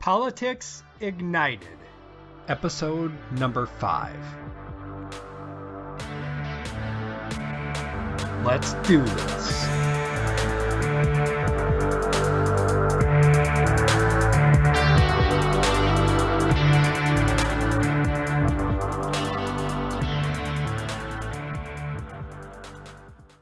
Politics Ignited, episode number 5. Let's do this.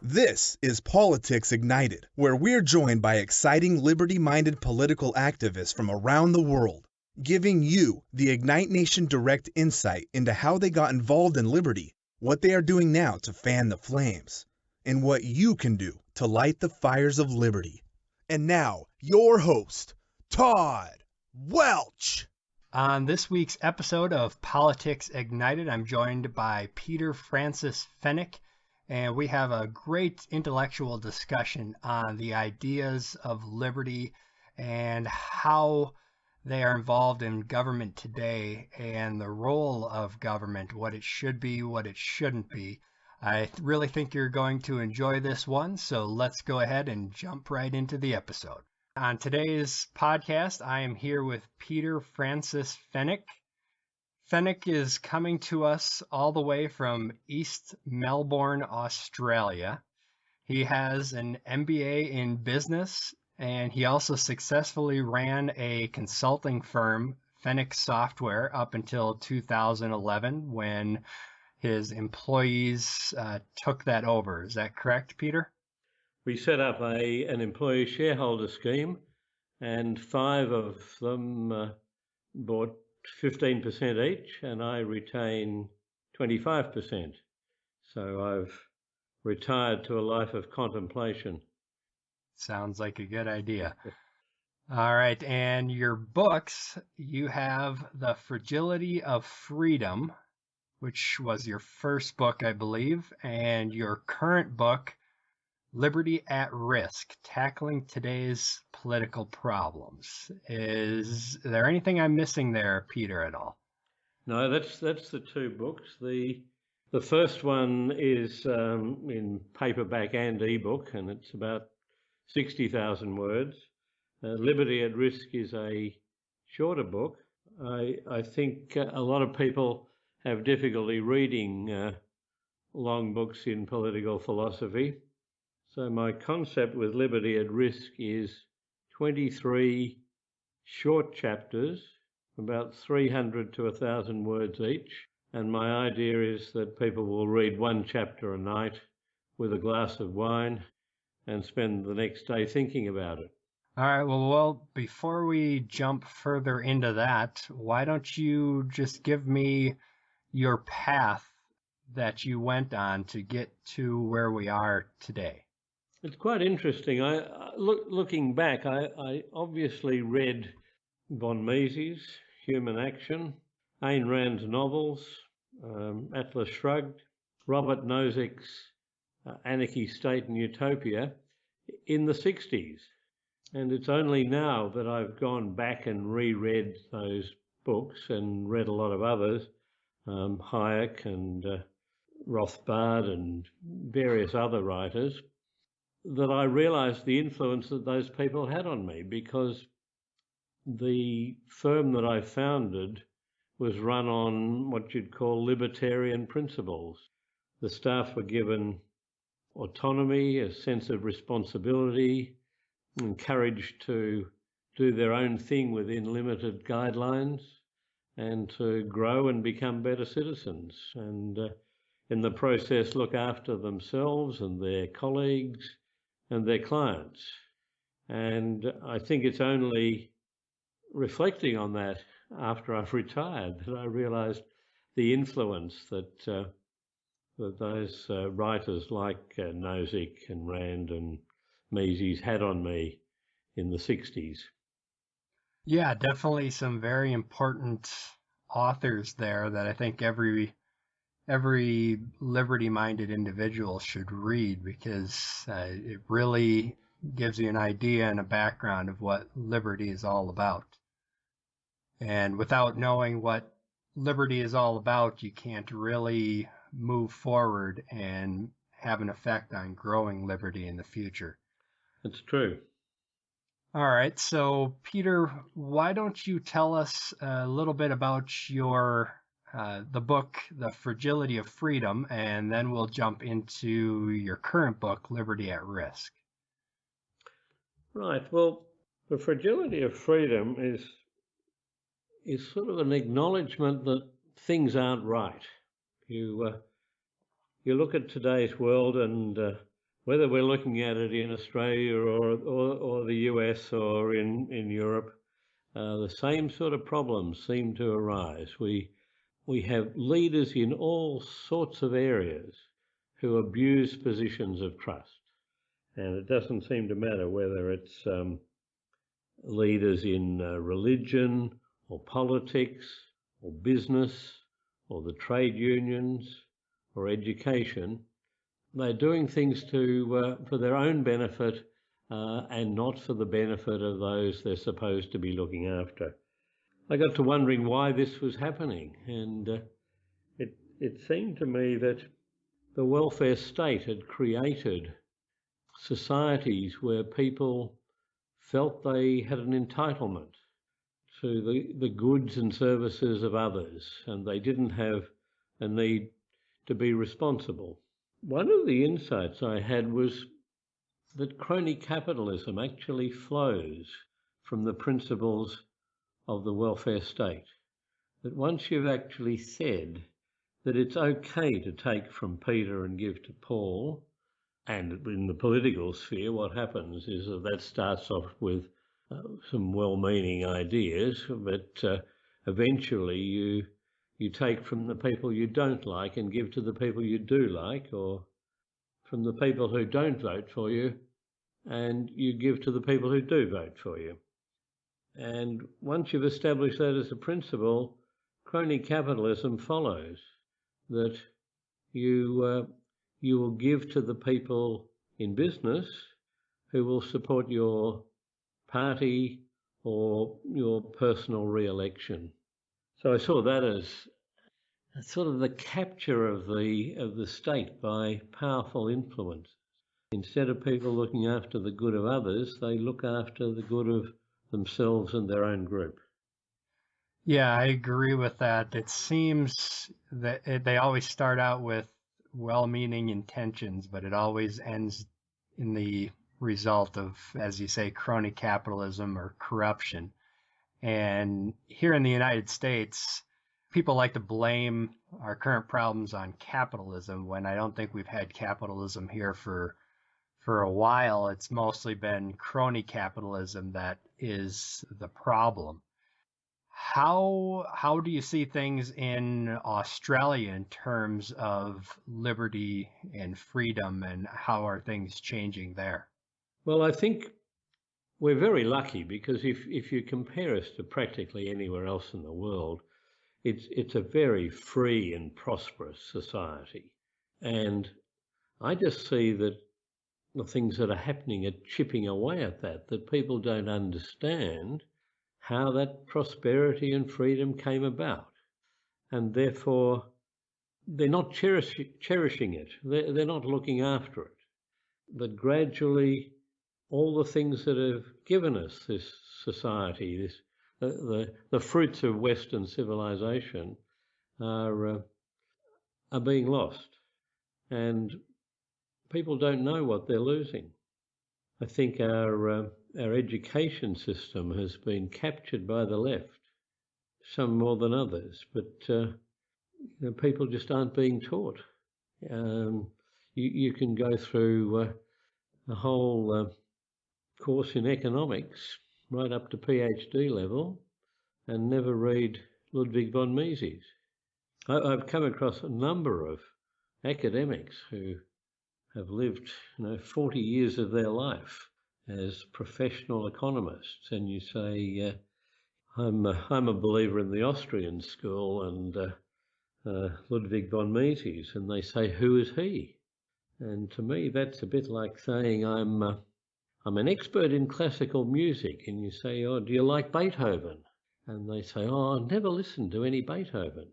This is Politics Ignited, where we're joined by exciting liberty-minded political activists from around the world, giving you the Ignite Nation direct insight into how they got involved in liberty, what they are doing now to fan the flames, and what you can do to light the fires of liberty. And now, your host, Todd Welch. On this week's episode of Politics Ignited, I'm joined by Peter Francis Fenwick, and we have a great intellectual discussion on the ideas of liberty and how they are involved in government today and the role of government, what it should be, what it shouldn't be. I really think you're going to enjoy this one, so let's go ahead and jump right into the episode. On today's podcast, I am here with Peter Francis Fenwick. Fenwick is coming to us all the way from East Melbourne, Australia. He has an MBA in business, and he also successfully ran a consulting firm, Fenwick Software, up until 2011 when his employees took that over. Is that correct, Peter? We set up an employee shareholder scheme, and 5 of them bought 15% each, and I retain 25%. So I've retired to a life of contemplation. Sounds like a good idea. All right, and your books, you have The Fragility of Freedom, which was your first book, I believe, and your current book, Liberty at Risk, Tackling Today's Political Problems. Is there anything I'm missing there, Peter, at all? No, that's the 2 books. The first one is in paperback and ebook, and it's about 60,000 words. Liberty at Risk is a shorter book. I think a lot of people have difficulty reading long books in political philosophy. So my concept with Liberty at Risk is 23 short chapters, about 300 to 1,000 words each. And my idea is that people will read 1 chapter a night with a glass of wine and spend the next day thinking about it. All right, well, before we jump further into that, why don't you just give me your path that you went on to get to where we are today? It's quite interesting. Looking back, I obviously read von Mises' Human Action, Ayn Rand's novels, Atlas Shrugged, Robert Nozick's Anarchy, State and Utopia in the 60s. And it's only now that I've gone back and reread those books and read a lot of others, Hayek and Rothbard and various other writers, that I realised the influence that those people had on me, because the firm that I founded was run on what you'd call libertarian principles. The staff were given autonomy, a sense of responsibility, encouraged to do their own thing within limited guidelines, and to grow and become better citizens, and in the process look after themselves and their colleagues and their clients. And I think it's only reflecting on that after I've retired that I realised the influence that those writers like Nozick and Rand and Mises had on me in the 60s. Yeah, definitely some very important authors there that I think every liberty-minded individual should read, because it really gives you an idea and a background of what liberty is all about. And without knowing what liberty is all about, you can't really move forward and have an effect on growing liberty in the future. It's true. All right. So, Peter, why don't you tell us a little bit about the book, The Fragility of Freedom, and then we'll jump into your current book, Liberty at Risk. Right. Well, the fragility of freedom is sort of an acknowledgement that things aren't right. You look at today's world, and whether we're looking at it in Australia or the US or in Europe, the same sort of problems seem to arise. We have leaders in all sorts of areas who abuse positions of trust, and it doesn't seem to matter whether it's leaders in religion or politics or business or the trade unions or education. They're doing things for their own benefit and not for the benefit of those they're supposed to be looking after. I got to wondering why this was happening, and it seemed to me that the welfare state had created societies where people felt they had an entitlement to the goods and services of others, and they didn't have a need to be responsible. One of the insights I had was that crony capitalism actually flows from the principles of the welfare state. That once you've actually said that it's okay to take from Peter and give to Paul, and in the political sphere, what happens is that starts off with some well-meaning ideas, but eventually you take from the people you don't like and give to the people you do like, or from the people who don't vote for you and you give to the people who do vote for you. And once you've established that as a principle, crony capitalism follows, that you will give to the people in business who will support your party or your personal re-election. So I saw that as sort of the capture of the state by powerful influence. Instead of people looking after the good of others, they look after the good of themselves and their own group. Yeah, I agree with that. It seems that they always start out with well-meaning intentions, but it always ends in the result of, as you say, crony capitalism or corruption. And here in the United States, people like to blame our current problems on capitalism when I don't think we've had capitalism here for a while. It's mostly been crony capitalism that is the problem. How do you see things in Australia in terms of liberty and freedom, and how are things changing there? Well, I think we're very lucky because if you compare us to practically anywhere else in the world, it's a very free and prosperous society. And I just see that the things that are happening are chipping away at that people don't understand how that prosperity and freedom came about. And therefore, they're not cherishing it. They're not looking after it. But gradually, all the things that have given us this society, the fruits of Western civilization, are being lost, and people don't know what they're losing. I think our education system has been captured by the left, some more than others, but people just aren't being taught. You can go through a whole course in economics right up to PhD level and never read Ludwig von Mises. I've come across a number of academics who have lived 40 years of their life as professional economists, and you say, I'm a believer in the Austrian school and Ludwig von Mises, and they say, who is he? And to me, that's a bit like saying I'm an expert in classical music, and you say, oh, do you like Beethoven? And they say, oh, I've never listened to any Beethoven.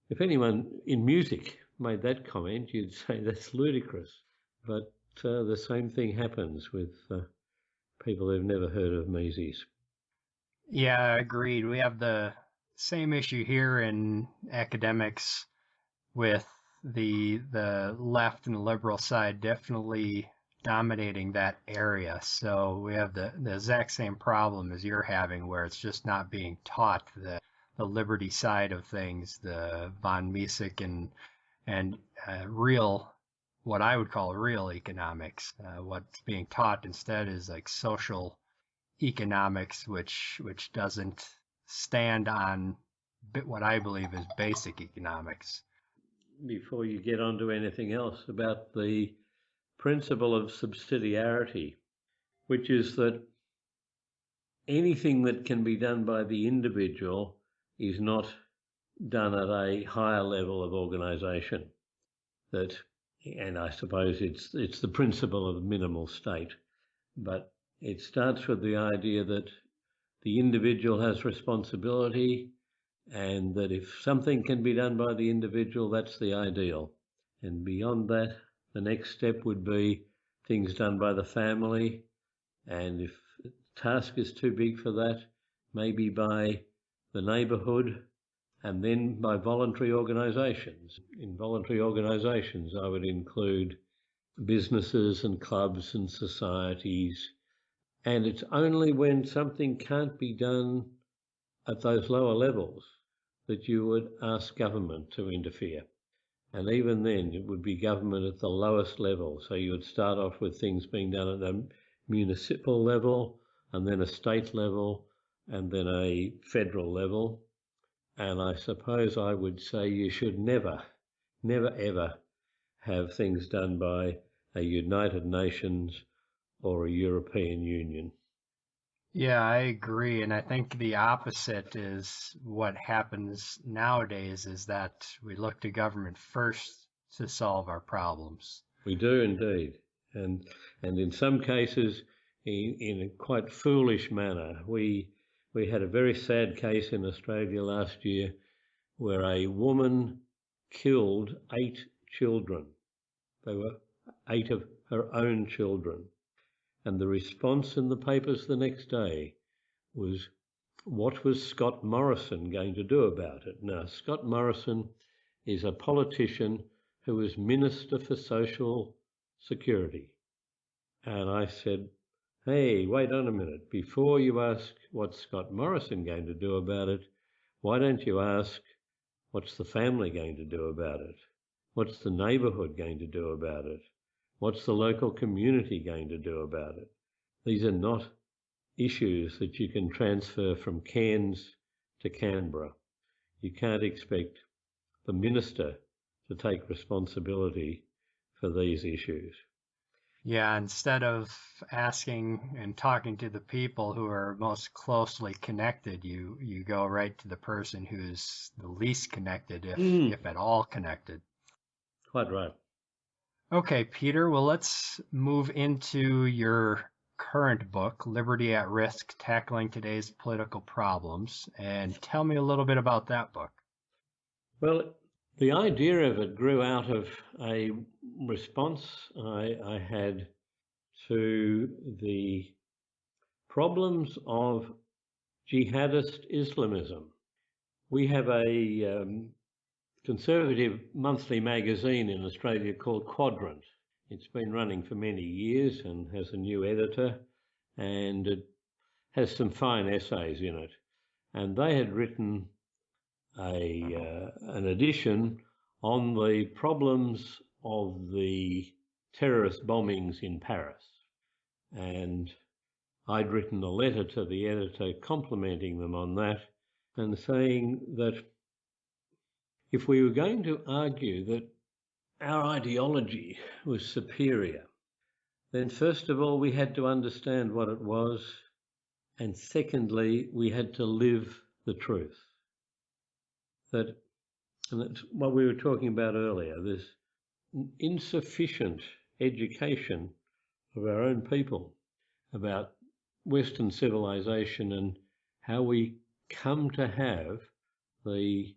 If anyone in music made that comment, you'd say that's ludicrous. But the same thing happens with people who've never heard of Mises. Yeah, agreed. We have the same issue here in academics with the left and the liberal side definitely dominating that area. So we have the exact same problem as you're having, where it's just not being taught the liberty side of things, the von Mises and real, what I would call real economics. What's being taught instead is like social economics, which doesn't stand on what I believe is basic economics. Before you get on to anything else, about the principle of subsidiarity, which is that anything that can be done by the individual is not done at a higher level of organisation. That, and I suppose it's the principle of minimal state, but it starts with the idea that the individual has responsibility, and that if something can be done by the individual, that's the ideal. And beyond that, the next step would be things done by the family, and if the task is too big for that, maybe by the neighbourhood, and then by voluntary organisations. In voluntary organisations, I would include businesses and clubs and societies. And it's only when something can't be done at those lower levels that you would ask government to interfere. And even then, it would be government at the lowest level. So you would start off with things being done at a municipal level, and then a state level, and then a federal level. And I suppose I would say you should never, ever have things done by a United Nations or a European Union. Yeah, I agree. And I think the opposite is what happens nowadays, is that we look to government first to solve our problems. We do indeed. And in some cases, in a quite foolish manner. We had a very sad case in Australia last year where a woman killed 8 children. They were 8 of her own children. And the response in the papers the next day was, what was Scott Morrison going to do about it? Now, Scott Morrison is a politician who is Minister for Social Security. And I said, hey, wait on a minute. Before you ask what's Scott Morrison going to do about it, why don't you ask what's the family going to do about it? What's the neighbourhood going to do about it? What's the local community going to do about it? These are not issues that you can transfer from Cairns to Canberra. You can't expect the minister to take responsibility for these issues. Yeah, instead of asking and talking to the people who are most closely connected, you go right to the person who's the least connected, if at all connected. Quite right. Okay, Peter, well, let's move into your current book, Liberty at Risk, Tackling Today's Political Problems, and tell me a little bit about that book. Well, the idea of it grew out of a response I had to the problems of jihadist Islamism. We have a conservative monthly magazine in Australia called Quadrant. It's been running for many years and has a new editor, and it has some fine essays in it. And they had written an edition on the problems of the terrorist bombings in Paris. And I'd written a letter to the editor complimenting them on that and saying that if we were going to argue that our ideology was superior, then first of all, we had to understand what it was. And secondly, we had to live the truth. And that's what we were talking about earlier, this insufficient education of our own people about Western civilization and how we come to have the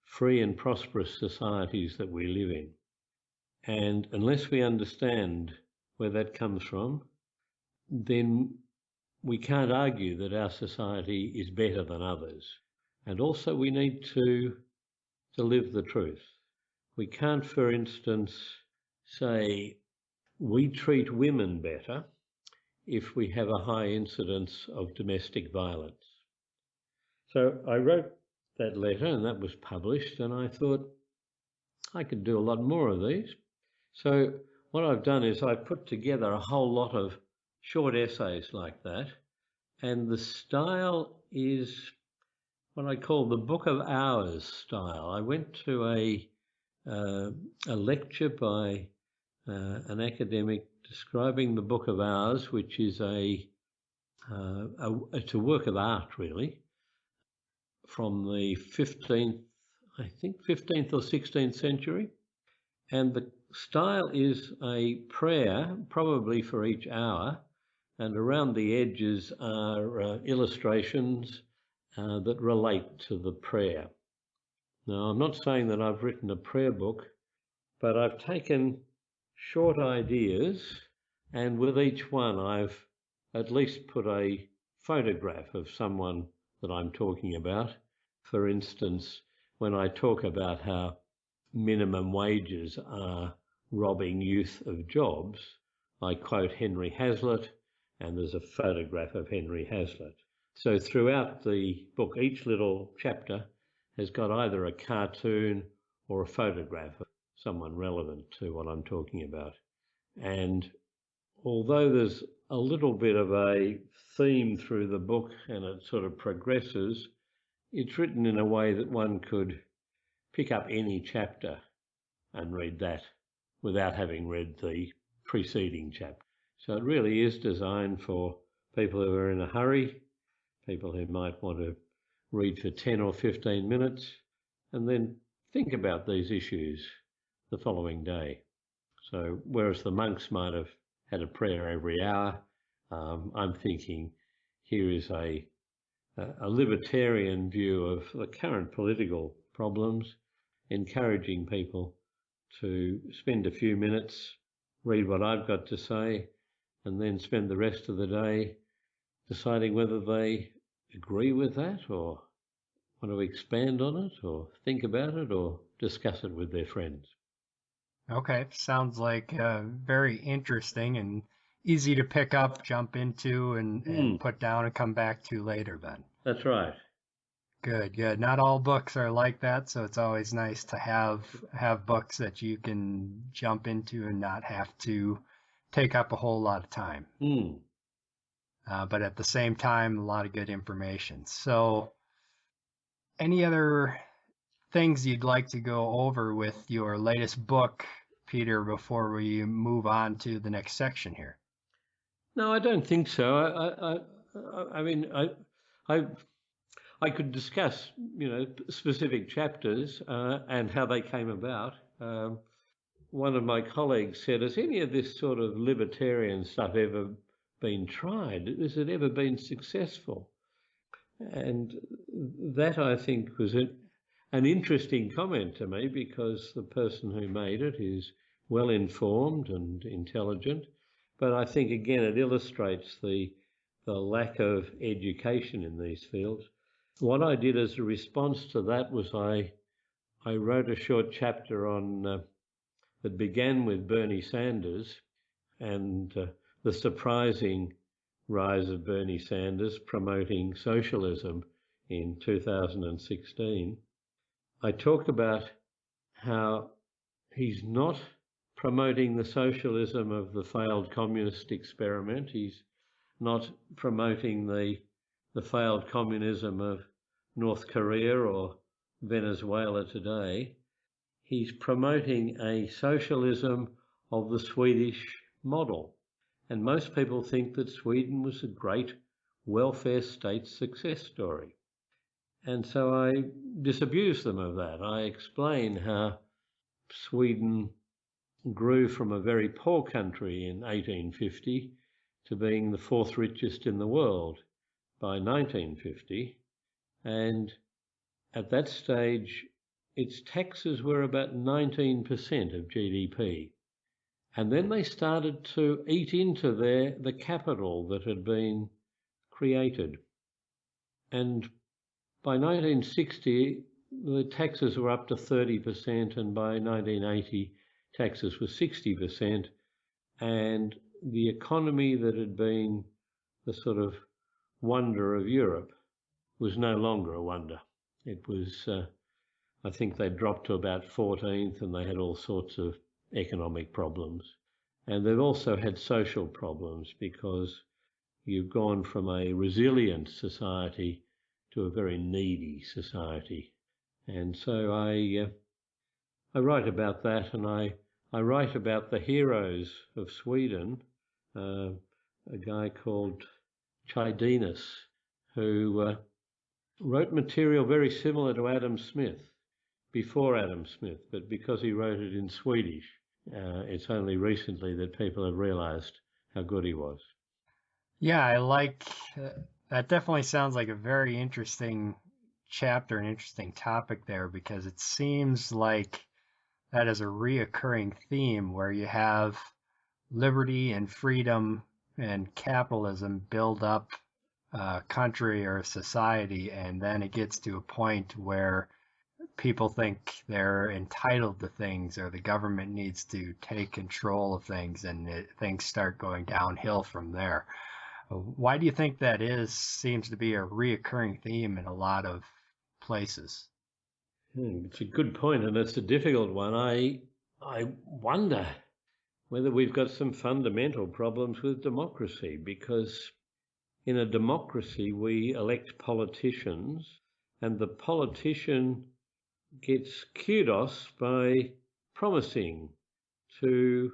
free and prosperous societies that we live in. And unless we understand where that comes from, then we can't argue that our society is better than others. And also we need to live the truth. We can't, for instance, say we treat women better if we have a high incidence of domestic violence. So I wrote that letter and that was published, and I thought I could do a lot more of these. So what I've done is I've put together a whole lot of short essays like that, and the style is what I call the Book of Hours style. I went to a lecture by an academic describing the Book of Hours, which is it's a work of art really, from the 15th or 16th century. And the style is a prayer, probably for each hour, and around the edges are illustrations that relate to the prayer. Now, I'm not saying that I've written a prayer book, but I've taken short ideas, and with each one I've at least put a photograph of someone that I'm talking about. For instance, when I talk about how minimum wages are robbing youth of jobs, I quote Henry Hazlitt, and there's a photograph of Henry Hazlitt. So throughout the book, each little chapter has got either a cartoon or a photograph of someone relevant to what I'm talking about. And although there's a little bit of a theme through the book and it sort of progresses, it's written in a way that one could pick up any chapter and read that without having read the preceding chapter. So it really is designed for people who are in a hurry, people who might want to read for 10 or 15 minutes and then think about these issues the following day. So whereas the monks might have had a prayer every hour, I'm thinking here is a libertarian view of the current political problems, encouraging people to spend a few minutes, read what I've got to say, and then spend the rest of the day deciding whether they agree with that or want to expand on it or think about it or discuss it with their friends. Okay, sounds like very interesting and easy to pick up, jump into, and put down and come back to later then. That's right. Good, good. Not all books are like that, so it's always nice to have books that you can jump into and not have to take up a whole lot of time. But at the same time, a lot of good information. So any other things you'd like to go over with your latest book, Peter, before we move on to the next section here? No, I don't think so. I mean, I could discuss, specific chapters and how they came about. One of my colleagues said, has any of this sort of libertarian stuff ever been tried? Has it ever been successful? And that, I think, was an interesting comment to me because the person who made it is well informed and intelligent. But I think, again, it illustrates the lack of education in these fields. What I did as a response to that was I wrote a short chapter on that began with Bernie Sanders and the surprising rise of Bernie Sanders promoting socialism in 2016. I talk about how he's not promoting the socialism of the failed communist experiment. He's not promoting the failed communism of North Korea or Venezuela today. He's promoting a socialism of the Swedish model. And most people think that Sweden was a great welfare state success story. And so I disabuse them of that. I explain how Sweden grew from a very poor country in 1850 to being the fourth richest in the world by 1950. And at that stage, its taxes were about 19% of GDP. And then they started to eat into the capital that had been created. And by 1960, the taxes were up to 30%, and by 1980, taxes were 60%. And the economy that had been the sort of wonder of Europe was no longer a wonder. It was, I think they dropped to about 14th, and they had all sorts of economic problems. And they've also had social problems, because you've gone from a resilient society to a very needy society. And so I write about that, and I write about the heroes of Sweden, a guy called Chydinus, who wrote material very similar to Adam Smith, before Adam Smith, but because he wrote it in Swedish, it's only recently that people have realized how good he was. Yeah, I like that. Definitely sounds like a very interesting chapter, an interesting topic there, because it seems like that is a reoccurring theme where you have liberty and freedom and capitalism build up a country or a society, and then it gets to a point where people think they're entitled to things, or the government needs to take control of things, and things start going downhill from there. Why do you think that is? Seems to be a reoccurring theme in a lot of places. It's a good point, and it's a difficult one. I wonder whether we've got some fundamental problems with democracy, because in a democracy we elect politicians, and the politician gets kudos by promising to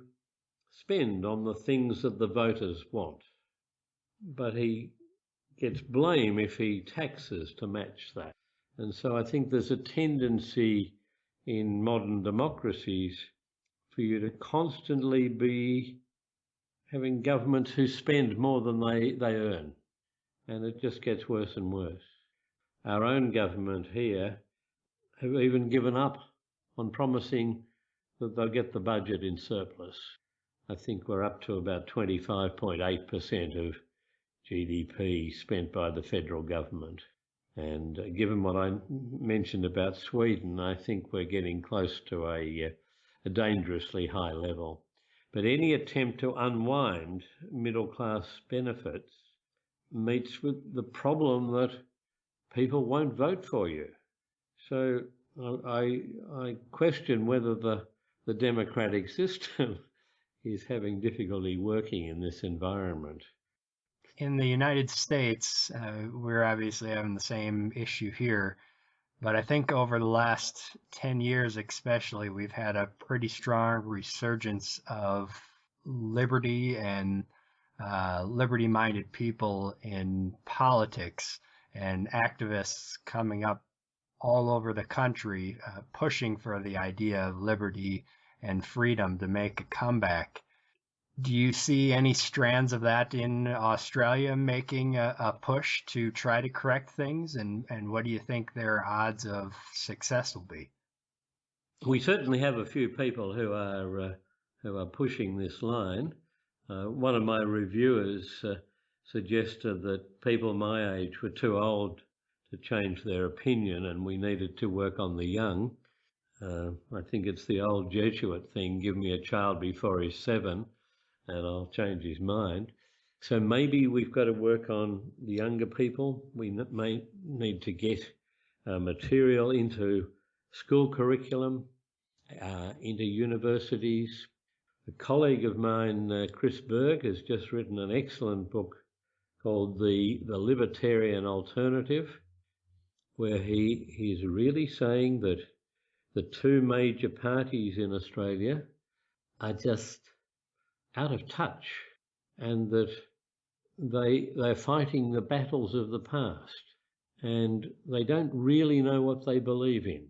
spend on the things that the voters want, but he gets blame if he taxes to match that. And so I think there's a tendency in modern democracies for you to constantly be having governments who spend more than they earn. And it just gets worse and worse. Our own government here have even given up on promising that they'll get the budget in surplus. I think we're up to about 25.8% of GDP spent by the federal government. And given what I mentioned about Sweden, I think we're getting close to a dangerously high level. But any attempt to unwind middle-class benefits meets with the problem that people won't vote for you. So I question whether the democratic system is having difficulty working in this environment. In the United States, we're obviously having the same issue here, but I think over the last 10 years especially, we've had a pretty strong resurgence of liberty and liberty-minded people in politics, and activists coming up all over the country pushing for the idea of liberty and freedom to make a comeback. Do you see any strands of that in Australia making a push to try to correct things? And what do you think their odds of success will be? We certainly have a few people who are pushing this line. One of my reviewers suggested that people my age were too old to change their opinion, and we needed to work on the young. I think it's the old Jesuit thing: give me a child before he's 7 and I'll change his mind. So maybe we've got to work on the younger people. We may need to get material into school curriculum, into universities. A colleague of mine, Chris Berg, has just written an excellent book called The Libertarian Alternative, where he's really saying that the two major parties in Australia are just out of touch, and that they're fighting the battles of the past, and they don't really know what they believe in.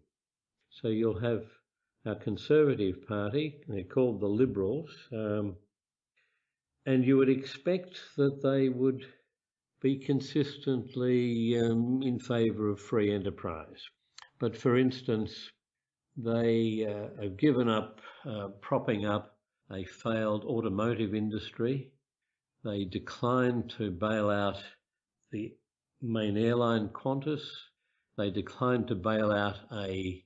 So you'll have a Conservative Party, they're called the Liberals, and you would expect that they would be consistently in favour of free enterprise. But for instance, they have given up propping up a failed automotive industry. They declined to bail out the main airline Qantas. They declined to bail out a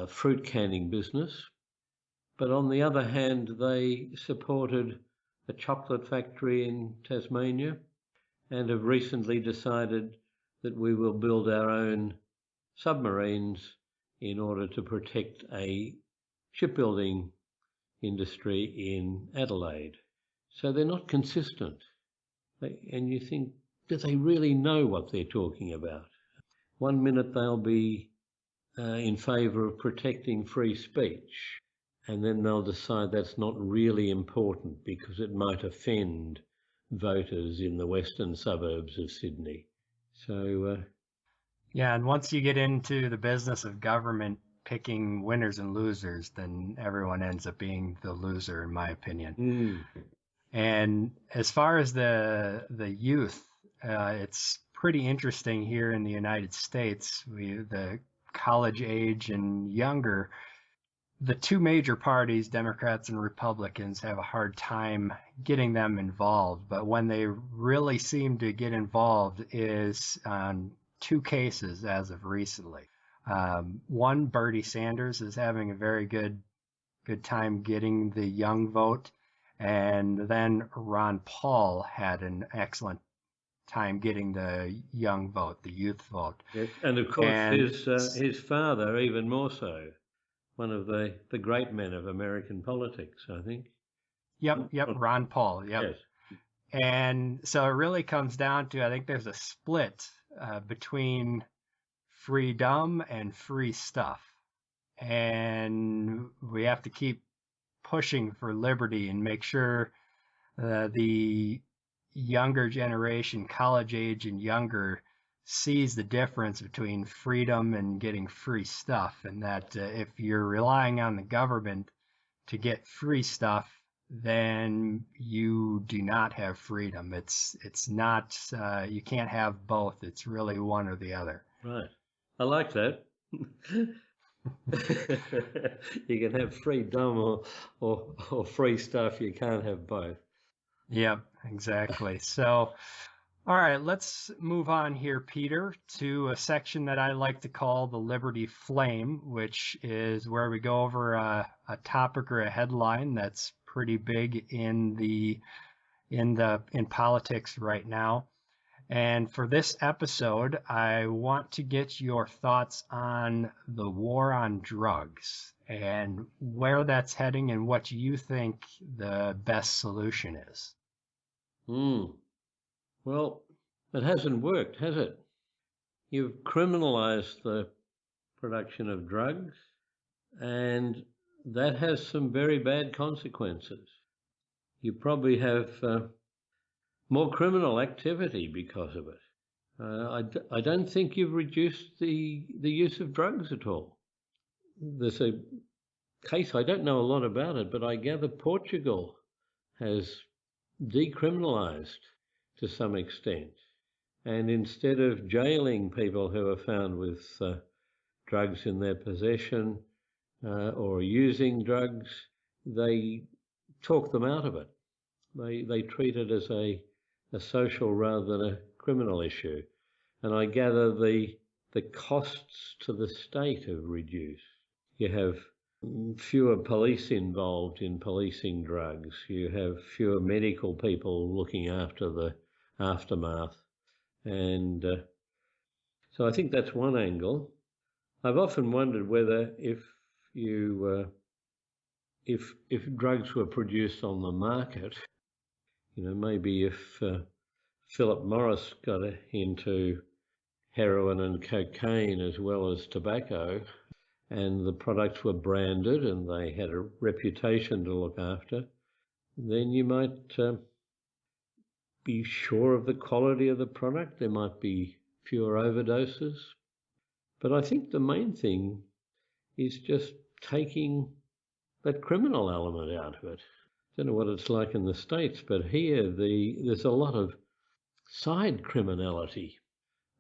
fruit canning business. But on the other hand, they supported a chocolate factory in Tasmania and have recently decided that we will build our own submarines in order to protect a shipbuilding industry in Adelaide. So they're not consistent. And you think, do they really know what they're talking about? One minute they'll be in favour of protecting free speech, and then they'll decide that's not really important because it might offend voters in the western suburbs of Sydney. So, yeah, and once you get into the business of government picking winners and losers, then everyone ends up being the loser, in my opinion. And as far as the youth, it's pretty interesting here in the United States. The college age and younger, the two major parties, Democrats and Republicans, have a hard time getting them involved. But when they really seem to get involved is on two cases as of recently. One, Bernie Sanders is having a very good time getting the young vote. And then Ron Paul had an excellent time getting the young vote, the youth vote. Yes, and of course his father even more so. One of the great men of American politics, I think. Yep, Ron Paul, yep. Yes. And so it really comes down to, I think there's a split between freedom and free stuff. And we have to keep pushing for liberty and make sure the younger generation, college age and younger, sees the difference between freedom and getting free stuff, and that if you're relying on the government to get free stuff, then you do not have freedom. It's not, you can't have both. It's really one or the other. Right. I like that. You can have freedom or free stuff. You can't have both. Yep, exactly. So, all right, let's move on here, Peter, to a section that I like to call the Liberty Flame, which is where we go over a topic or a headline that's pretty big in politics right now. And for this episode, I want to get your thoughts on the war on drugs and where that's heading and what you think the best solution is. Well, it hasn't worked, has it? You've criminalized the production of drugs, and that has some very bad consequences. You probably have more criminal activity because of it. I don't think you've reduced the use of drugs at all. There's a case, I don't know a lot about it, but I gather Portugal has decriminalized to some extent. And instead of jailing people who are found with drugs in their possession or using drugs, they talk them out of it. They treat it as a social rather than a criminal issue. And I gather the costs to the state have reduced. You have fewer police involved in policing drugs. You have fewer medical people looking after the aftermath. And so I think that's one angle. I've often wondered whether if drugs were produced on the market, maybe if Philip Morris got into heroin and cocaine as well as tobacco, and the products were branded and they had a reputation to look after, then you might be sure of the quality of the product. There might be fewer overdoses. But I think the main thing is just taking that criminal element out of it. I don't know what it's like in the States, but here there's a lot of side criminality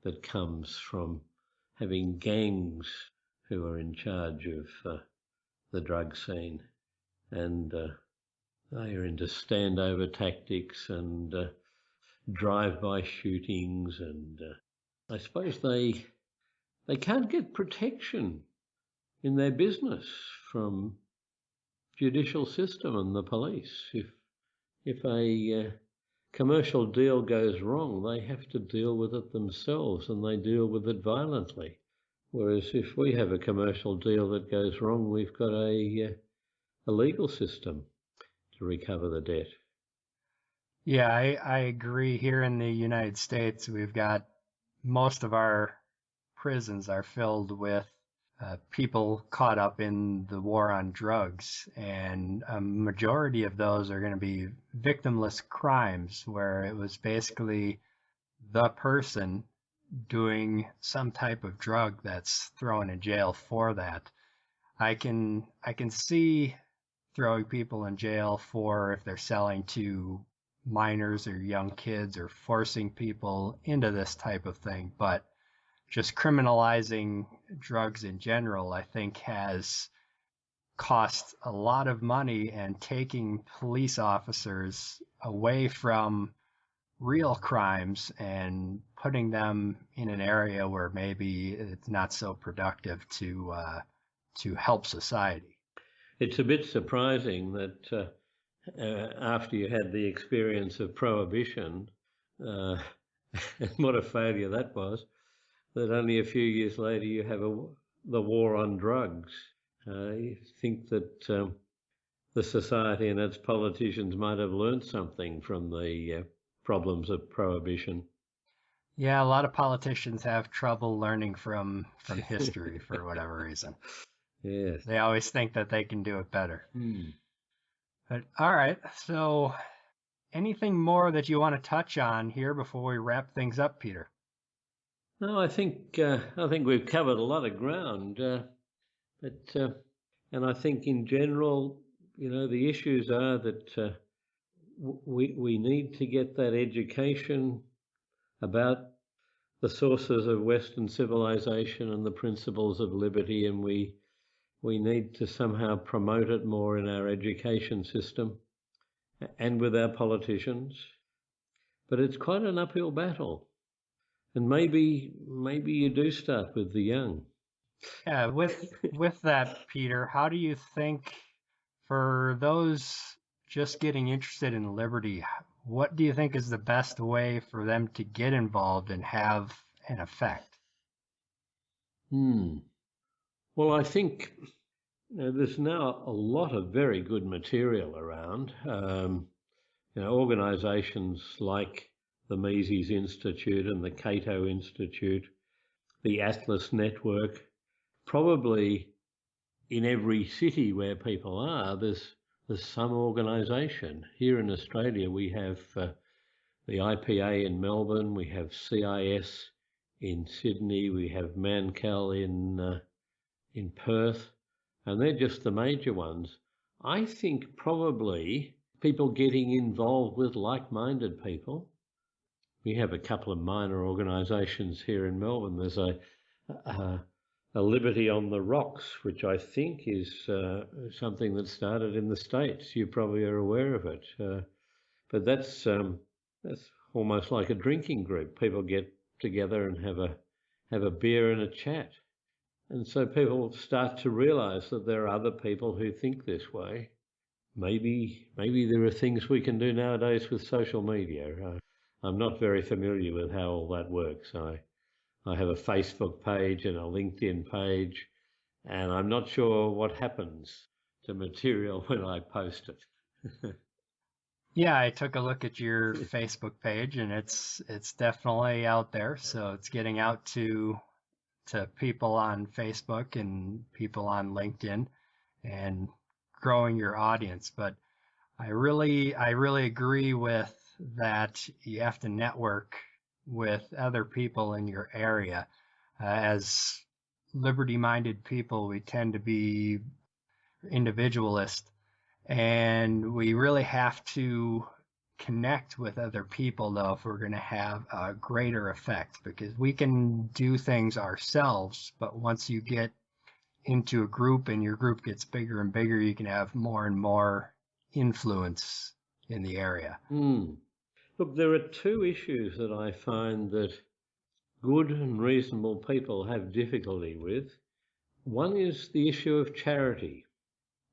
that comes from having gangs who are in charge of the drug scene. And they are into standover tactics and drive-by shootings, and I suppose they can't get protection in their business from judicial system and the police. If a commercial deal goes wrong, they have to deal with it themselves, and they deal with it violently. Whereas if we have a commercial deal that goes wrong, we've got a legal system to recover the debt. Yeah, I agree. Here in the United States, we've got most of our prisons are filled with people caught up in the war on drugs, and a majority of those are going to be victimless crimes where it was basically the person doing some type of drug that's thrown in jail for that. I can see throwing people in jail for if they're selling to minors or young kids or forcing people into this type of thing, but just criminalizing drugs in general, I think, has cost a lot of money and taking police officers away from real crimes and putting them in an area where maybe it's not so productive to help society. It's a bit surprising that after you had the experience of prohibition, and what a failure that was, that only a few years later you have the war on drugs. You think that the society and its politicians might have learned something from the problems of prohibition. Yeah, a lot of politicians have trouble learning from history for whatever reason. Yes. They always think that they can do it better. Hmm. But all right, so anything more that you want to touch on here before we wrap things up, Peter? No, I think we've covered a lot of ground, but and I think in general, the issues are that we need to get that education about the sources of Western civilization and the principles of liberty, and we need to somehow promote it more in our education system and with our politicians. But it's quite an uphill battle, and maybe you do start with the young. Yeah, with that, Peter, how do you think for those just getting interested in liberty, what do you think is the best way for them to get involved and have an effect? Well, I think there's now a lot of very good material around. Organisations like the Mises Institute and the Cato Institute, the Atlas Network. Probably in every city where people are, there's some organisation. Here in Australia, we have the IPA in Melbourne, we have CIS in Sydney, we have Mancal in Perth, and they're just the major ones. I think probably people getting involved with like-minded people. We have a couple of minor organisations here in Melbourne. There's a Liberty on the Rocks, which I think is something that started in the States. You probably are aware of it, but that's almost like a drinking group. People get together and have a beer and a chat. And so people start to realise that there are other people who think this way. Maybe there are things we can do nowadays with social media. I'm not very familiar with how all that works. I have a Facebook page and a LinkedIn page, and I'm not sure what happens to material when I post it. Yeah, I took a look at your Facebook page and it's definitely out there. So it's getting out to people on Facebook and people on LinkedIn and growing your audience. But I really agree with that. You have to network with other people in your area. As liberty-minded people, we tend to be individualist, and we really have to connect with other people, though, if we're going to have a greater effect, because we can do things ourselves, but once you get into a group and your group gets bigger and bigger, you can have more and more influence in the area. Look, there are two issues that I find that good and reasonable people have difficulty with. One is the issue of charity.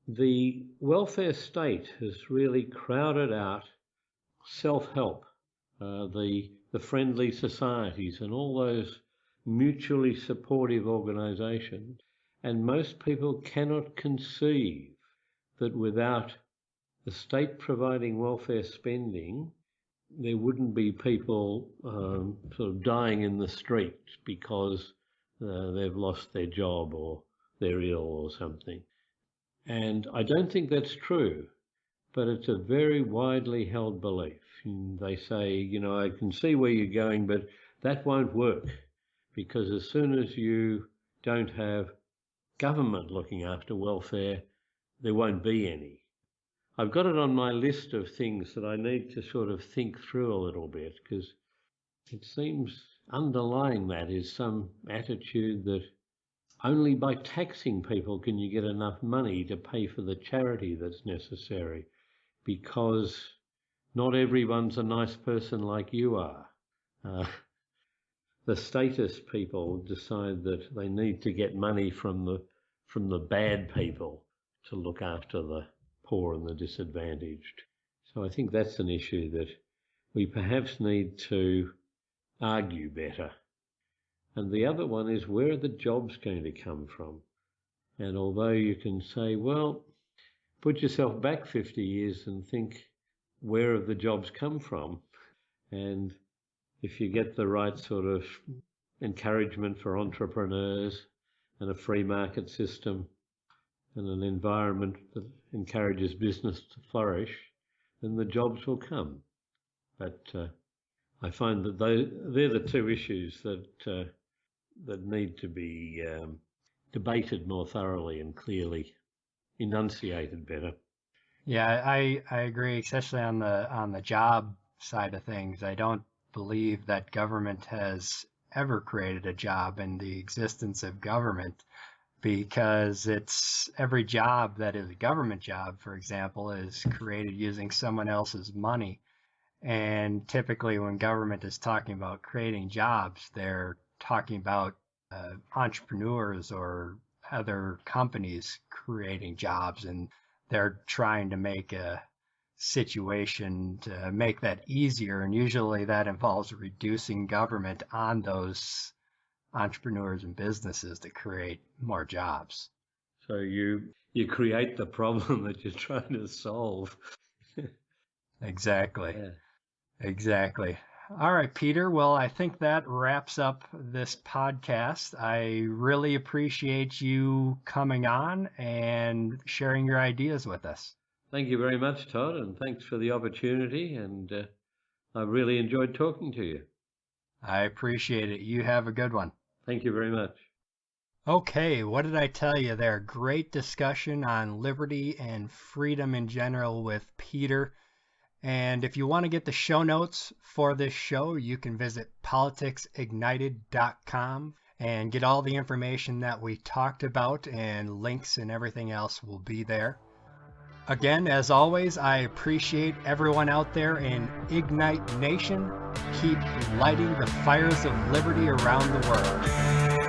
The welfare state has really crowded out self-help, the friendly societies and all those mutually supportive organisations. And most people cannot conceive that without the state providing welfare spending, there wouldn't be people sort of dying in the street because they've lost their job or they're ill or something. And I don't think that's true, but it's a very widely held belief. And they say, you know, I can see where you're going, but that won't work, because as soon as you don't have government looking after welfare, there won't be any. I've got it on my list of things that I need to sort of think through a little bit, because it seems underlying that is some attitude that only by taxing people can you get enough money to pay for the charity that's necessary, because not everyone's a nice person like you are. The status people decide that they need to get money from the bad people to look after the poor and the disadvantaged. So I think that's an issue that we perhaps need to argue better. And the other one is, where are the jobs going to come from? And although you can say, well, put yourself back 50 years and think, where have the jobs come from? And if you get the right sort of encouragement for entrepreneurs and a free market system and an environment that encourages business to flourish, then the jobs will come. But I find that they're the two issues that need to be debated more thoroughly and clearly enunciated better. Yeah, I agree, especially on the job side of things. I don't believe that government has ever created a job in the existence of government, because it's every job that is a government job, for example, is created using someone else's money. And typically when government is talking about creating jobs, they're talking about entrepreneurs or other companies creating jobs, and they're trying to make a situation to make that easier. And usually that involves reducing government on those entrepreneurs and businesses to create more jobs. So you create the problem that you're trying to solve. Exactly. Yeah. Exactly. All right, Peter. Well, I think that wraps up this podcast. I really appreciate you coming on and sharing your ideas with us. Thank you very much, Todd, and thanks for the opportunity. And I really enjoyed talking to you. I appreciate it. You have a good one. Thank you very much. Okay, what did I tell you there? Great discussion on liberty and freedom in general with Peter. And if you want to get the show notes for this show, you can visit politicsignited.com and get all the information that we talked about, and links and everything else will be there. Again, as always, I appreciate everyone out there in Ignite Nation. Keep lighting the fires of liberty around the world.